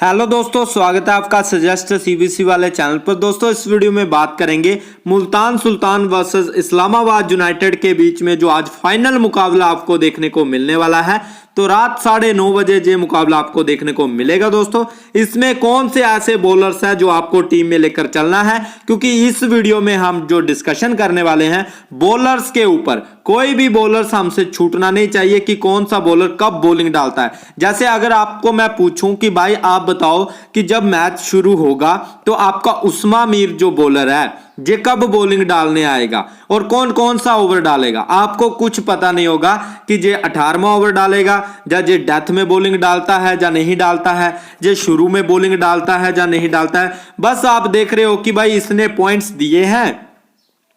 Hello दोस्तों, स्वागत है आपका सजेस्ट सीबीसी वाले चैनल पर। दोस्तों इस वीडियो में बात करेंगे मुल्तान सुल्तान वर्सेस इस्लामाबाद यूनाइटेड के बीच में जो आज फाइनल मुकाबला आपको देखने को मिलने वाला है। तो रात 9:30 बजे ये मुकाबला आपको देखने को मिलेगा। दोस्तों इसमें कौन से ऐसे बॉलर्स हैं जो आपको टीम में लेकर चलना है, क्योंकि इस वीडियो में हम जो डिस्कशन करने वाले हैं बॉलर्स के ऊपर, कोई भी बॉलर्स हमसे छूटना नहीं चाहिए कि कौन सा बॉलर कब बॉलिंग डालता है। जैसे अगर आपको मैं पूछूं कि भाई आप बताओ कि जब मैच शुरू होगा तो आपका उस्मा मीर जो बॉलर है ये कब बॉलिंग डालने आएगा और कौन कौन सा ओवर डालेगा, आपको कुछ पता नहीं होगा कि ये 18वां ओवर डालेगा या ये डेथ में बॉलिंग डालता है या नहीं डालता है, ये शुरू में बॉलिंग डालता है या नहीं डालता है। बस आप देख रहे हो कि भाई इसने पॉइंट्स दिए हैं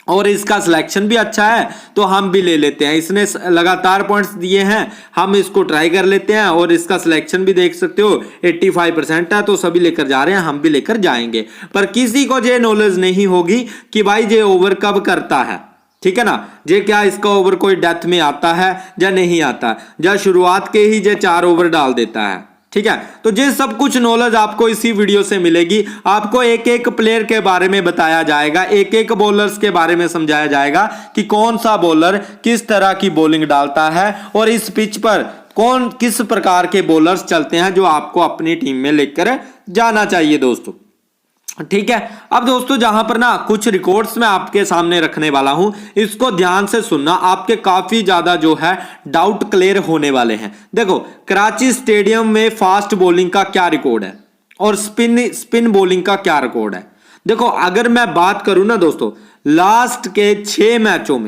और इसका सिलेक्शन भी अच्छा है तो हम भी ले लेते हैं। इसने लगातार पॉइंट्स दिए हैं, हम इसको ट्राई कर लेते हैं और इसका सिलेक्शन भी देख सकते हो 85% है, तो सभी लेकर जा रहे हैं, हम भी लेकर जाएंगे। पर किसी को ये नॉलेज नहीं होगी कि भाई ये ओवर कब करता है, ठीक है ना। ये क्या इसका ओवर कोई डेथ में आता है या नहीं आता, या शुरुआत के ही ये 4 ओवर डाल देता है, ठीक है। तो ये सब कुछ नॉलेज आपको इसी वीडियो से मिलेगी। आपको एक एक प्लेयर के बारे में बताया जाएगा, एक एक बॉलर्स के बारे में समझाया जाएगा कि कौन सा बॉलर किस तरह की बॉलिंग डालता है और इस पिच पर कौन किस प्रकार के बॉलर्स चलते हैं जो आपको अपनी टीम में लेकर जाना चाहिए दोस्तों, ठीक है। अब दोस्तों जहां पर ना कुछ रिकॉर्ड्स मैं आपके सामने रखने वाला हूं, इसको ध्यान से सुनना, आपके काफी ज्यादा जो है डाउट क्लियर होने वाले हैं। देखो कराची स्टेडियम में फास्ट बॉलिंग का क्या रिकॉर्ड है और स्पिन बॉलिंग का क्या रिकॉर्ड है। देखो अगर मैं बात करूं ना दोस्तों, लास्ट के 6 मैचों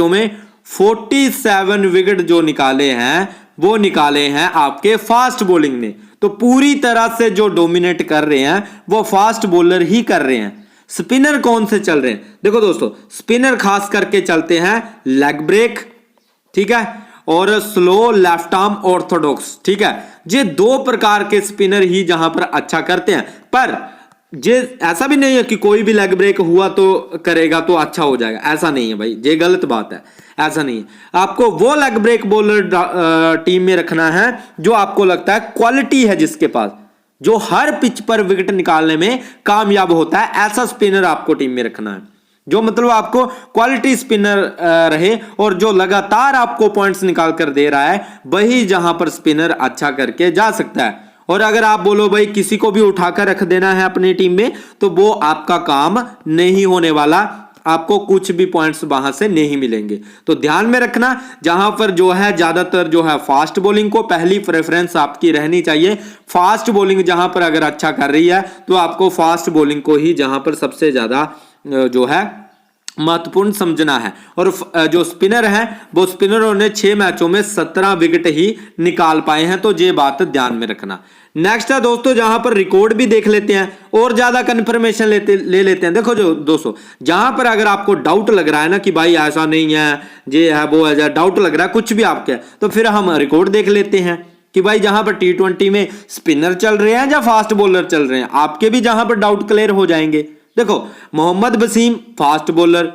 में 47 विकेट जो निकाले हैं वो निकाले हैं आपके फास्ट बॉलिंग ने। तो पूरी तरह से जो डोमिनेट कर रहे हैं वो फास्ट बॉलर ही कर रहे हैं। स्पिनर कौन से चल रहे हैं, देखो दोस्तों स्पिनर खास करके चलते हैं लेग ब्रेक, ठीक है, और स्लो लेफ्ट आर्म ऑर्थोडॉक्स, ठीक है। ये 2 प्रकार के स्पिनर ही जहां पर अच्छा करते हैं। पर ये ऐसा भी नहीं है कि कोई भी लेग ब्रेक हुआ तो करेगा तो अच्छा हो जाएगा, ऐसा नहीं है भाई, ये गलत बात है, ऐसा नहीं है। आपको वो लेग ब्रेक बॉलर टीम में रखना है जो आपको लगता है क्वालिटी है, जिसके पास जो हर पिच पर विकेट निकालने में कामयाब होता है, ऐसा स्पिनर आपको टीम में रखना है। जो मतलब आपको क्वालिटी स्पिनर रहे और जो लगातार आपको पॉइंट्स निकाल कर दे रहा है, वही जहां पर स्पिनर अच्छा करके जा सकता है। और अगर आप बोलो भाई किसी को भी उठाकर रख देना है अपनी टीम में, तो वो आपका काम नहीं होने वाला, आपको कुछ भी पॉइंट्स वहां से नहीं मिलेंगे। तो ध्यान में रखना, जहां पर जो है ज्यादातर जो है फास्ट बॉलिंग को पहली प्रेफरेंस आपकी रहनी चाहिए। फास्ट बॉलिंग जहां पर अगर अच्छा कर रही है तो आपको फास्ट बॉलिंग को ही जहां पर सबसे ज्यादा जो है महत्वपूर्ण समझना है। और जो स्पिनर है वो स्पिनरों ने 6 मैचों में 17 विकेट ही निकाल पाए हैं, तो ये बात ध्यान में रखना। नेक्स्ट है दोस्तों, जहां पर रिकॉर्ड भी देख लेते हैं और ज्यादा कंफर्मेशन ले लेते हैं। देखो जो दोस्तों जहां पर अगर आपको डाउट लग रहा है ना कि भाई ऐसा नहीं है, ये है वो है, डाउट लग रहा है कुछ भी आपके, तो फिर हम रिकॉर्ड देख लेते हैं कि भाई जहां पर T20 में स्पिनर चल रहे हैं या फास्ट बॉलर चल रहे हैं, आपके भी जहां पर डाउट क्लियर हो जाएंगे। देखो Mohammad Wasim fast bowler,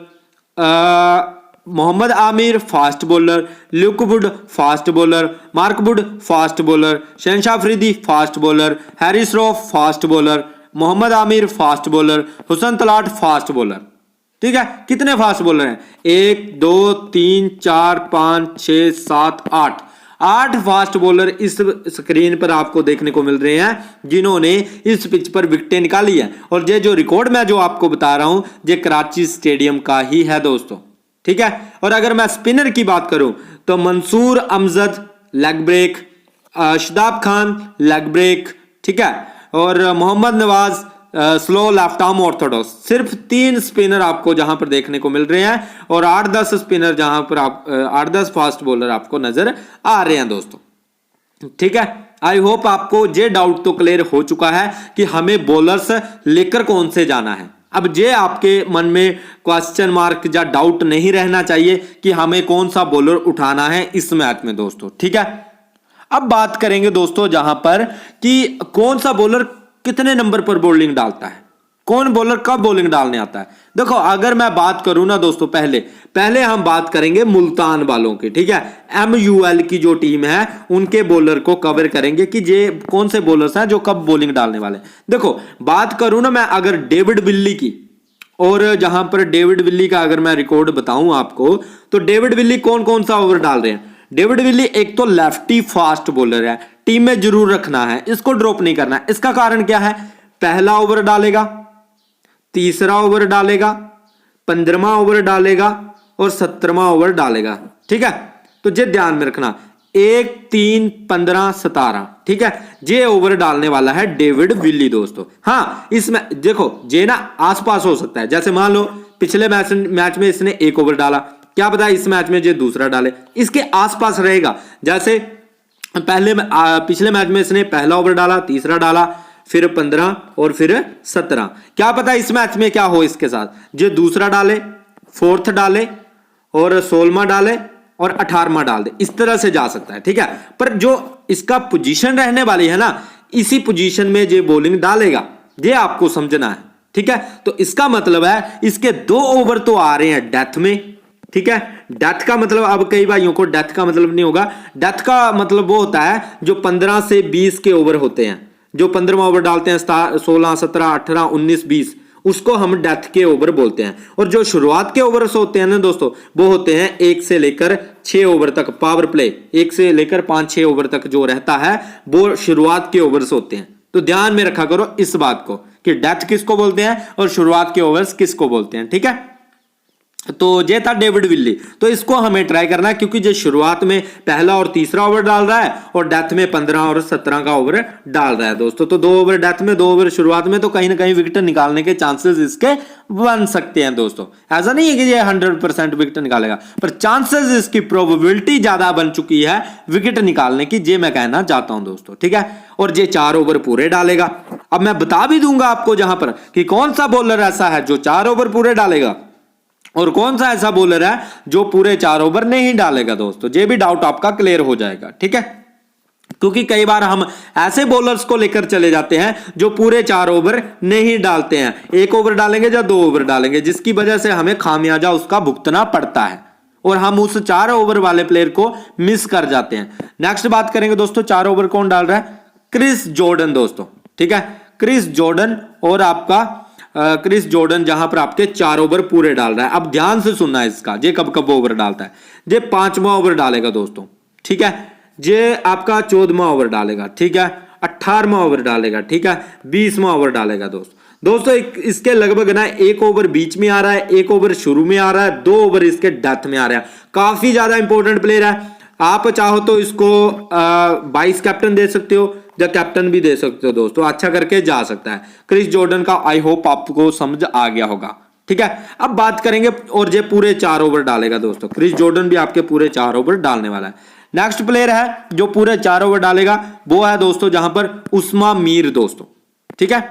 Mohammad Amir fast bowler, Luke Wood fast bowler, Mark Wood fast bowler, Shahanshah Afridi fast bowler, Haris Rauf fast bowler, Mohammad Amir fast bowler, Hussain Talat fast bowler, ठीक है। कितने फास्ट बॉलर हैं, 1 2 3 4 5 6 7 8 फास्ट बॉलर इस स्क्रीन पर आपको देखने को मिल रहे हैं जिन्होंने इस पिच पर विकेटें निकाली है। और ये जो रिकॉर्ड मैं जो आपको बता रहा हूं ये कराची स्टेडियम का ही है दोस्तों, ठीक है। और अगर मैं स्पिनर की बात करूं तो Mansoor Amjad leg break, Shadab Khan leg break, ठीक है, और Mohammad Nawaz slow left arm orthodox. सिर्फ 3 स्पिनर आपको जहां पर देखने को मिल रहे हैं और 8-10 स्पिनर जहां पर आप 8-10 फास्ट बॉलर आपको नजर आ रहे हैं दोस्तों, ठीक है। आई होप आपको ये डाउट तो क्लियर हो चुका है कि हमें बॉलर्स लेकर कौन से जाना है। अब ये आपके मन में क्वेश्चन मार्क या डाउट नहीं रहना चाहिए कि हमें कौन सा बॉलर उठाना है इस मैच में दोस्तों, ठीक है। अब बात करेंगे दोस्तों जहां पर कि कौन सा बॉलर कितने नंबर पर बॉलिंग डालता है, कौन बॉलर कब बॉलिंग डालने आता है। देखो अगर मैं बात करूं ना दोस्तों, पहले हम बात करेंगे मुल्तान वालों की, ठीक है। MUL की जो टीम है उनके बॉलर को कवर करेंगे कि ये कौन से बॉलर्स हैं जो कब बॉलिंग डालने वाले। देखो बात करूं ना मैं अगर डेविड विल्ली की, और जहां पर डेविड विल्ली का अगर मैं रिकॉर्ड बताऊं आपको, तो डेविड विल्ली कौन कौन सा ओवर डाल रहे हैं। डेविड विल्ली एक तो लेफ्टी फास्ट बॉलर है, टीम में जरूर रखना है, इसको ड्रॉप नहीं करना है। इसका कारण क्या है, पहला ओवर डालेगा, तीसरा ओवर डालेगा, 15वां ओवर डालेगा और 17वां ओवर डालेगा, ठीक है। तो ये ध्यान में रखना, 1, 3, 15, 17, ठीक है, ये ओवर डालने वाला है डेविड विल्ली दोस्तों। हाँ इसमें देखो ये ना आसपास हो सकता है, जैसे मान लो पिछले मैच में इसने 1 ओवर डाला, क्या पता इस मैच में ये दूसरा डाले, इसके आसपास रहेगा। जैसे पिछले मैच में इसने पहला ओवर डाला, तीसरा डाला, फिर 15 और फिर 17, क्या पता इस मैच में क्या हो इसके साथ, जो दूसरा डाले, 4th डाले और 16वां डाले और 18वां डाल दे, इस तरह से जा सकता है, ठीक है। पर जो इसका पोजीशन रहने वाली है ना, इसी पोजीशन में जो बॉलिंग डालेगा, ये आपको समझना है, ठीक है। तो इसका मतलब है इसके 2 ओवर तो आ रहे हैं डेथ में, ठीक है। डेथ का मतलब, अब कई भाइयों को डेथ का मतलब नहीं होगा, डेथ का मतलब वो होता है जो 15 से 20 के ओवर होते हैं, जो 15वां ओवर डालते हैं 16, 17, 18, 19, 20, उसको हम डेथ के ओवर बोलते हैं। और जो शुरुआत के ओवर्स होते हैं ना दोस्तों, वो होते हैं 1 से लेकर 6 ओवर तक, पावर प्ले 1 से लेकर 5-6 ओवर तक जो रहता है वो शुरुआत के ओवर्स होते हैं। तो ध्यान में रखा करो इस बात को कि डेथ किसको बोलते हैं और शुरुआत के ओवर्स किसको बोलते हैं, ठीक है। तो ये था डेविड विल्ली, तो इसको हमें ट्राई करना है क्योंकि जो शुरुआत में पहला और तीसरा ओवर डाल रहा है और डेथ में 15 और 17 का ओवर डाल रहा है दोस्तों। तो 2 ओवर डेथ में, 2 ओवर शुरुआत में, तो कहीं ना कहीं विकेट निकालने के चांसेस इसके बन सकते हैं दोस्तों। ऐसा नहीं है कि ये 100% विकेट निकालेगा, पर चांसेस इसकी प्रोबेबिलिटी ज्यादा बन चुकी है विकेट निकालने की, ये मैं कहना चाहता हूं दोस्तों, ठीक है। और ये 4 ओवर पूरे डालेगा। अब मैं बता भी दूंगा आपको जहां पर कि कौन सा बॉलर ऐसा है जो 4 ओवर पूरे डालेगा और कौन सा ऐसा बॉलर है जो पूरे 4 ओवर नहीं डालेगा दोस्तों। ये भी डाउट आपका क्लियर हो जाएगा, ठीक है। क्योंकि कई बार हम ऐसे बॉलर्स को लेकर चले जाते हैं जो पूरे 4 ओवर नहीं डालते हैं, 1 ओवर डालेंगे या 2 ओवर डालेंगे, जिसकी वजह से हमें खामियाजा उसका भुगतना पड़ता है और हम उस 4 ओवर वाले प्लेयर को मिस कर जाते हैं। नेक्स्ट बात करेंगे दोस्तों, 4 ओवर कौन डाल रहा है, क्रिस जॉर्डन दोस्तों, ठीक है। क्रिस जॉर्डन, और आपका क्रिस जॉर्डन जहां पर आपके 4 ओवर पूरे डाल रहा है। अब ध्यान से सुनना है इसका, ये कब कब ओवर डालता है। ये 5वां ओवर डालेगा दोस्तों, ठीक है। ये आपका 14वां ओवर डालेगा, ठीक है। 18वां ओवर डालेगा, ठीक है। 20वां ओवर डालेगा दोस्तों इसके लगभग ना 1 ओवर बीच में आ रहा है, 1 ओवर शुरू में आ रहा है, 2 ओवर इसके डेथ में आ रहा है। काफी ज्यादा इंपॉर्टेंट प्लेयर है। आप चाहो तो इसको वाइस कैप्टन दे सकते हो या कैप्टन भी दे सकते हो दोस्तों, अच्छा करके जा सकता है। क्रिस जॉर्डन का आई होप आपको समझ आ गया होगा, ठीक है। अब बात करेंगे, और ये पूरे 4 ओवर डालेगा दोस्तों, क्रिस जॉर्डन भी आपके पूरे 4 ओवर डालने वाला है। नेक्स्ट प्लेयर है जो पूरे 4 ओवर डालेगा, वो है दोस्तों जहां पर उस्मा मीर दोस्तों, ठीक है।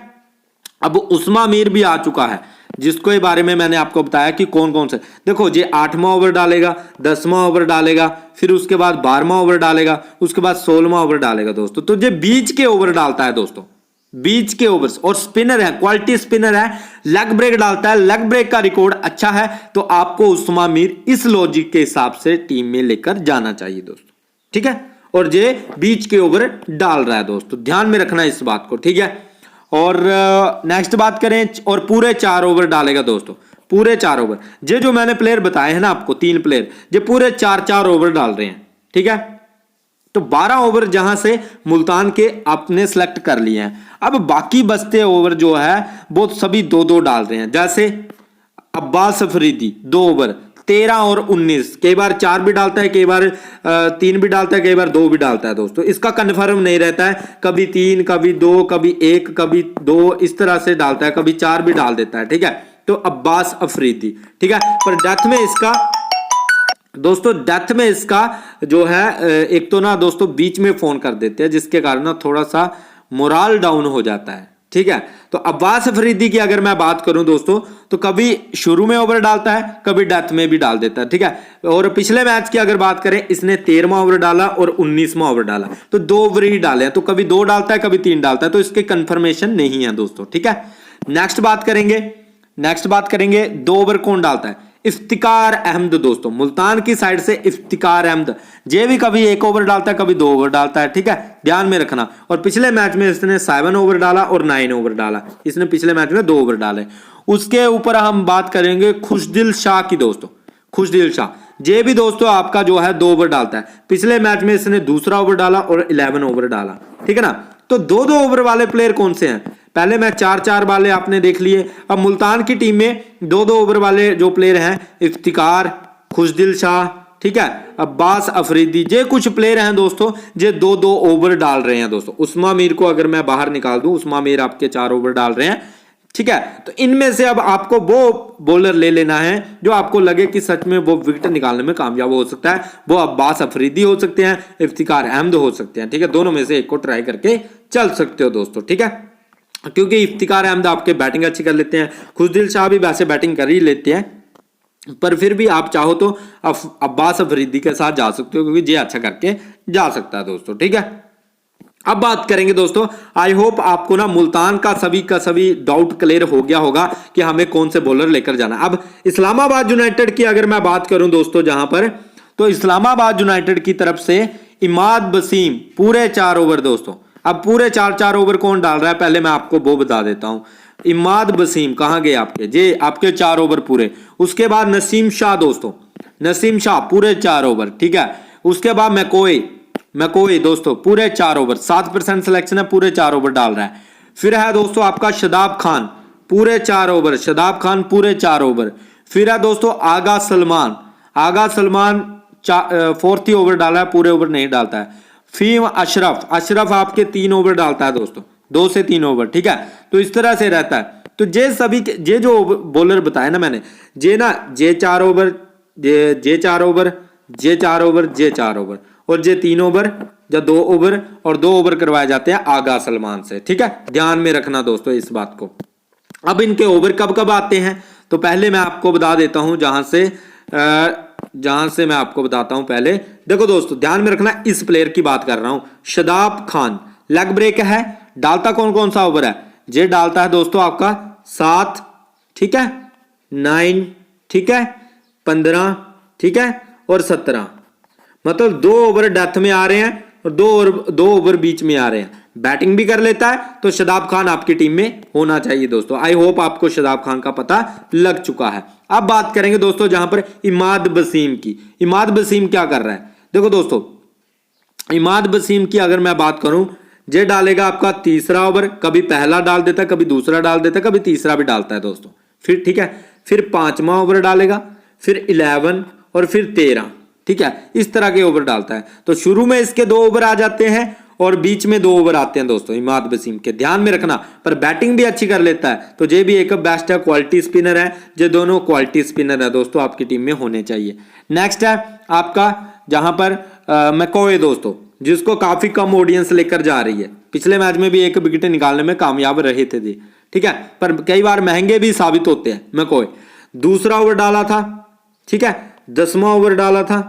अब उस्मा मीर भी आ चुका है, जिसको ये बारे में मैंने आपको बताया कि कौन कौन से। देखो ये 8वां ओवर डालेगा, 10वां ओवर डालेगा, फिर उसके बाद 12वां ओवर डालेगा, उसके बाद 16वां ओवर डालेगा दोस्तों। तो ये बीच के ओवर डालता है दोस्तों, बीच के ओवर्स, और स्पिनर है, क्वालिटी स्पिनर है, लेग ब्रेक डालता है, लेग ब्रेक का रिकॉर्ड अच्छा है। तो आपको उस्मा मीर इस लॉजिक के हिसाब से टीम में लेकर जाना चाहिए दोस्तों, ठीक है। और ये बीच के ओवर डाल रहा है दोस्तों, ध्यान में रखना इस बात को, ठीक है। और नेक्स्ट बात करें, और पूरे 4 ओवर डालेगा दोस्तों, पूरे 4 ओवर। ये जो मैंने प्लेयर बताए हैं ना आपको, 3 प्लेयर, ये पूरे 4-4 ओवर डाल रहे हैं, ठीक है। तो 12 ओवर जहां से मुल्तान के आपने सेलेक्ट कर लिए हैं। अब बाकी बचते ओवर जो है वो सभी 2-2 डाल रहे हैं। जैसे अब्बास अफरीदी 2 ओवर, 13 और 19, कई बार 4 भी डालता है, कई बार 3 भी डालता है, कई बार 2 भी डालता है दोस्तों। इसका कन्फर्म नहीं रहता है, कभी 3, कभी 2, कभी 1, कभी 2, इस तरह से डालता है, कभी 4 भी डाल देता है, ठीक है। तो अब्बास अफरीदी, ठीक है। पर डेथ में इसका दोस्तों, डेथ में इसका जो है एक तो ना दोस्तों बीच में फोन कर देते हैं, जिसके कारण ना थोड़ा सा मोराल डाउन हो जाता है, ठीक है। तो अब्बास अफरीदी की अगर मैं बात करूं दोस्तों, तो कभी शुरू में ओवर डालता है, कभी डेथ में भी डाल देता है, ठीक है। और पिछले मैच की अगर बात करें, इसने 13वां ओवर डाला और 19वां ओवर डाला, तो 2 ओवर ही डाले हैं। तो कभी 2 डालता है, कभी 3 डालता है, तो इसके कंफर्मेशन नहीं है दोस्तों, ठीक है। नेक्स्ट बात करेंगे 2 ओवर कौन डालता है, इफ्तिकार अहमद दोस्तों, मुल्तान की साइड से इफ्तिकार अहमद। ये भी कभी 1 ओवर डालता है, कभी 2 ओवर डालता है, ठीक है, ध्यान में रखना। और पिछले मैच में इसने 7 ओवर डाला और 9 ओवर डाला, इसने पिछले मैच में 2 ओवर डाले। उसके ऊपर हम बात करेंगे खुशदिल शाह की दोस्तों, खुशदिल शाह, ये भी दोस्तों आपका जो है 2 ओवर डालता है। पिछले मैच में इसने दूसरा ओवर डाला और 11 ओवर डाला, ठीक है ना। तो 2-2 ओवर वाले प्लेयर कौन से हैं, पहले मैच 4-4 वाले आपने देख लिए। अब मुल्तान की टीम में 2-2 ओवर वाले जो प्लेयर हैं, इफ्तिकार, खुशदिल शाह, ठीक है, अब्बास अफरीदी, ये कुछ प्लेयर हैं दोस्तों जो 2-2 ओवर डाल रहे हैं दोस्तों। उस्मा मीर को अगर मैं बाहर निकाल दूं, उस्मा मीर आपके 4 ओवर डाल रहे हैं, ठीक है। तो इनमें से अब आपको वो बॉलर ले लेना है जो आपको लगे कि सच में वो विकेट निकालने में कामयाब हो सकता है। वो अब्बास अफरीदी हो सकते हैं, इफ्तिकार अहमद हो सकते हैं, ठीक है, दोनों में से एक को ट्राई करके चल सकते हो दोस्तों, ठीक है। क्योंकि इफ्तिकार अहमद आपके बैटिंग अच्छी कर लेते हैं, खुशदिल शाह भी वैसे बैटिंग कर ही लेते हैं, पर फिर भी आप चाहो तो अब्बास अफरीदी के साथ जा सकते हो, क्योंकि ये अच्छा करके जा सकता है दोस्तों, ठीक है। अब बात करेंगे दोस्तों, आई होप आपको ना मुल्तान का सभी डाउट क्लियर हो गया होगा कि हमें कौन से बॉलर लेकर जाना। अब इस्लामाबाद यूनाइटेड की अगर मैं बात करूं दोस्तों, जहां पर तो इस्लामाबाद यूनाइटेड की तरफ से इमाद वसीम पूरे 4 ओवर दोस्तों। अब पूरे 4-4 ओवर कौन डाल रहा है, पहले मैं आपको वो बता देता हूं। इमाद वसीम कहां गए आपके, जे आपके 4 ओवर पूरे। उसके बाद नसीम शाह दोस्तों, नसीम शाह पूरे 4 ओवर, ठीक है। उसके बाद मैकोई दोस्तों पूरे 4 ओवर, 7% सिलेक्शन है, पूरे 4 ओवर डाल रहा है। फिर है दोस्तों आपका शदाब खान पूरे 4 ओवर, शदाब खान पूरे 4 ओवर। फिर है दोस्तों आगा सलमान 4th ओवर डाला है, पूरे ओवर नहीं डालता है। फीम अशरफ आपके 3 ओवर डालता है दोस्तों, 2 से 3 ओवर, ठीक है। तो इस तरह से रहता है। तो ये जो बॉलर बताया ना मैंने, जे 4 ओवर, जे 4 ओवर, जे 4 ओवर, जे 4 ओवर, और जे 3 ओवर या 2 ओवर और 2 ओवर करवाए जाते हैं आगा सलमान से, ठीक है, ध्यान में रखना दोस्तों इस बात को। अब इनके ओवर कब कब आते हैं, तो पहले मैं आपको बता देता हूं, जहां से मैं आपको बताता हूं। पहले देखो दोस्तों, ध्यान में रखना, इस प्लेयर की बात कर रहा हूं, शदाब खान। लेग ब्रेक है, डालता कौन कौन सा ओवर है, ये डालता है दोस्तों आपका 7, ठीक है, 9, ठीक है, 15, ठीक है, और 17, मतलब 2 ओवर डेथ में आ रहे हैं और 2 ओवर बीच में आ रहे हैं। बैटिंग भी कर लेता है, तो शदाब खान आपकी टीम में होना चाहिए दोस्तों। आई होप आपको शदाब खान का पता लग चुका है। अब बात करेंगे दोस्तों जहां पर इमाद वसीम की। इमाद वसीम क्या कर रहा है, देखो दोस्तों, इमाद वसीम की अगर मैं बात करूं, ये डालेगा आपका 3रा ओवर, कभी पहला डाल देता है, कभी दूसरा डाल देता है, कभी तीसरा भी डालता है दोस्तों। फिर ठीक है, फिर 5वां ओवर डालेगा, फिर 11 और फिर 13, ठीक है, इस तरह के ओवर डालता है। तो शुरू में इसके 2 ओवर आ जाते हैं और बीच में 2 ओवर आते हैं दोस्तों इमाद वसीम के, ध्यान में रखना। पर बैटिंग भी अच्छी कर लेता है, तो ये भी एक बेस्ट है, क्वालिटी स्पिनर है। ये दोनों क्वालिटी स्पिनर है दोस्तों, आपकी टीम में होने चाहिए। नेक्स्ट है आपका जहां पर मैकोए दोस्तों, जिसको काफी कम ऑडियंस लेकर जा रही है। पिछले मैच में भी 1 विकेट निकालने में कामयाब रहे थे जी, ठीक है, पर कई बार महंगे भी साबित होते हैं। मैकोए 2रा ओवर डाला था, ठीक है, 10वां ओवर डाला था,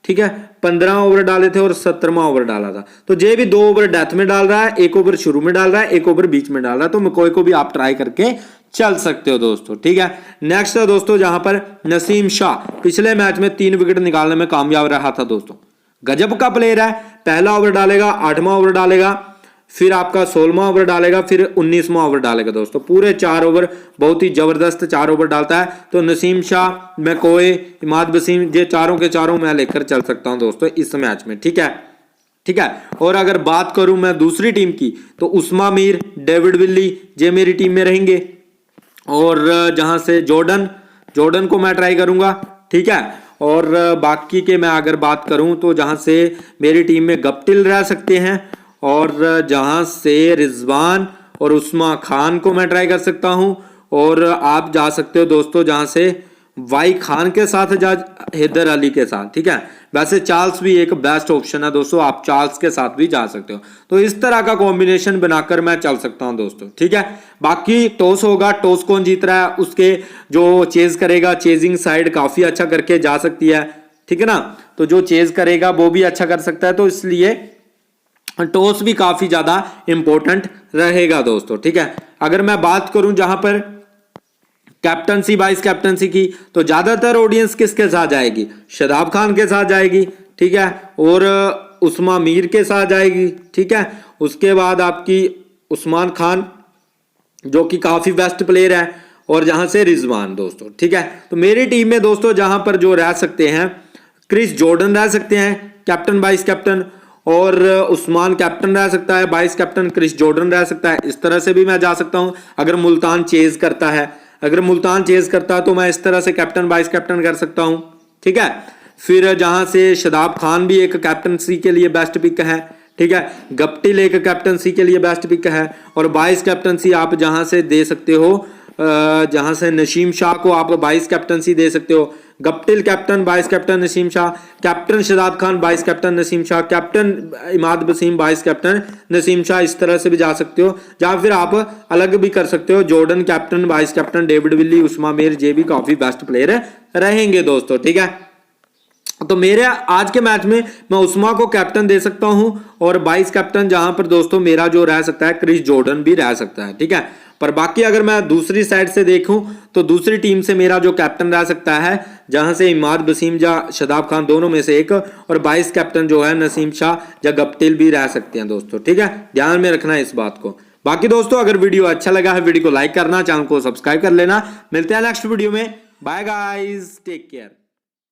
ठीक है, 15 ओवर डाले थे और 17वां ओवर डाला था। तो ये भी 2 ओवर डेथ में डाल रहा है, 1 ओवर शुरू में डाल रहा है, 1 ओवर बीच में डाल रहा है। तो मैकोए को भी आप ट्राई करके चल सकते हो दोस्तों, ठीक है। नेक्स्ट है दोस्तों जहां पर नसीम शाह पिछले मैच में 3 विकेट निकालने में कामयाब रहा था दोस्तों, गजब का प्लेयर है। पहला ओवर डालेगा, 8वां ओवर डालेगा, फिर आपका 16वां ओवर डालेगा, फिर 19वां ओवर डालेगा दोस्तों। पूरे 4 ओवर बहुत ही जबरदस्त 4 ओवर डालता है। तो नसीम शाह, मैकोए, इमाद वसीम, ये चारों के चारों मैं लेकर चल सकता हूं दोस्तों इस मैच में, ठीक है, ठीक है। और अगर बात करूं मैं दूसरी टीम की, तो उस्मा मीर, डेविड विली, ये मेरी टीम में रहेंगे। और जहां से जॉर्डन को मैं ट्राई करूंगा, ठीक है। और बाकी के मैं अगर बात करूं, तो जहां से मेरी टीम में गप्टिल रह सकते हैं, और जहां से रिजवान और उस्मा खान को मैं ट्राई कर सकता हूं। और आप जा सकते हो दोस्तों जहां से वाई खान के साथ जा, हैदर अली के साथ, ठीक है। वैसे चार्ल्स भी एक बेस्ट ऑप्शन है दोस्तों, आप चार्ल्स के साथ भी जा सकते हो। तो इस तरह का कॉम्बिनेशन बनाकर मैं चल सकता हूं दोस्तों, ठीक है। बाकी टॉस होगा, टॉस कौन जीत रहा है उसके जो चेज करेगा, चेजिंग साइड काफी अच्छा करके जा सकती है, ठीक है ना। तो जो चेज करेगा वो भी अच्छा कर सकता है, तो इसलिए टॉस भी काफी ज्यादा इंपॉर्टेंट रहेगा दोस्तों, ठीक है। अगर मैं बात करूं जहां पर कैप्टनसी वाइस कैप्टनसी की, तो ज्यादातर ऑडियंस किसके साथ जाएगी? शादाब खान के साथ जाएगी, ठीक है, और उस्मा मीर के साथ जाएगी, ठीक है। उसके बाद आपकी उस्मान खान जो कि काफी बेस्ट प्लेयर है, और जहां से रिजवान दोस्तों, ठीक है। तो मेरी टीम में दोस्तों जहां पर जो रह सकते हैं, क्रिस जॉर्डन रह सकते हैं कैप्टन वाइस कैप्टन, और उस्मान कैप्टन रह सकता है, वाइस कैप्टन क्रिस जॉर्डन रह सकता है। इस तरह से भी मैं जा सकता हूं। अगर मुल्तान चेज करता है, तो मैं इस तरह से कैप्टन वाइस कैप्टन कर सकता हूं, ठीक है। फिर जहां से शादाब खान भी एक कैप्टनसी के लिए बेस्ट पिक है, ठीक है। गप्टिल एक कैप्टनसी के लिए बेस्ट पिक है, और वाइस कैप्टनसी आप जहां से दे सकते हो, जहां से नसीम शाह को आप वाइस कैप्टनसी दे सकते हो। Guptill captain, vice captain Naseem Shah, captain Shadab Khan, vice captain Naseem Shah, captain Imad Wasim, vice captain Naseem Shah. इस तरह से भी जा सकते हो, या फिर आप अलग भी कर सकते हो। Jordan captain, vice captain David Willey, Usama Mir, ये भी काफी बेस्ट प्लेयर रहेंगे दोस्तों, ठीक है। तो मेरे आज के मैच में मैं उस्मा को कैप्टन दे सकता हूं, और वाइस कैप्टन जहां पर दोस्तों मेरा जो रह सकता है, क्रिस जॉर्डन भी रह सकता है, ठीक है। पर बाकी अगर मैं दूसरी साइड से देखूं, तो दूसरी टीम से मेरा जो कैप्टन रह सकता है, जहां से इमाद वसीम या शादाब खान दोनों में से एक, और वाइस कैप्टन जो है नसीम शाह या गप्टिल भी रह सकते हैं दोस्तों, ठीक है। ध्यान में रखना है इस बात को। बाकी दोस्तों अगर वीडियो अच्छा लगा है, वीडियो को लाइक करना, चैनल को सब्सक्राइब कर लेना। मिलते हैं नेक्स्ट वीडियो में। Bye guys, take care.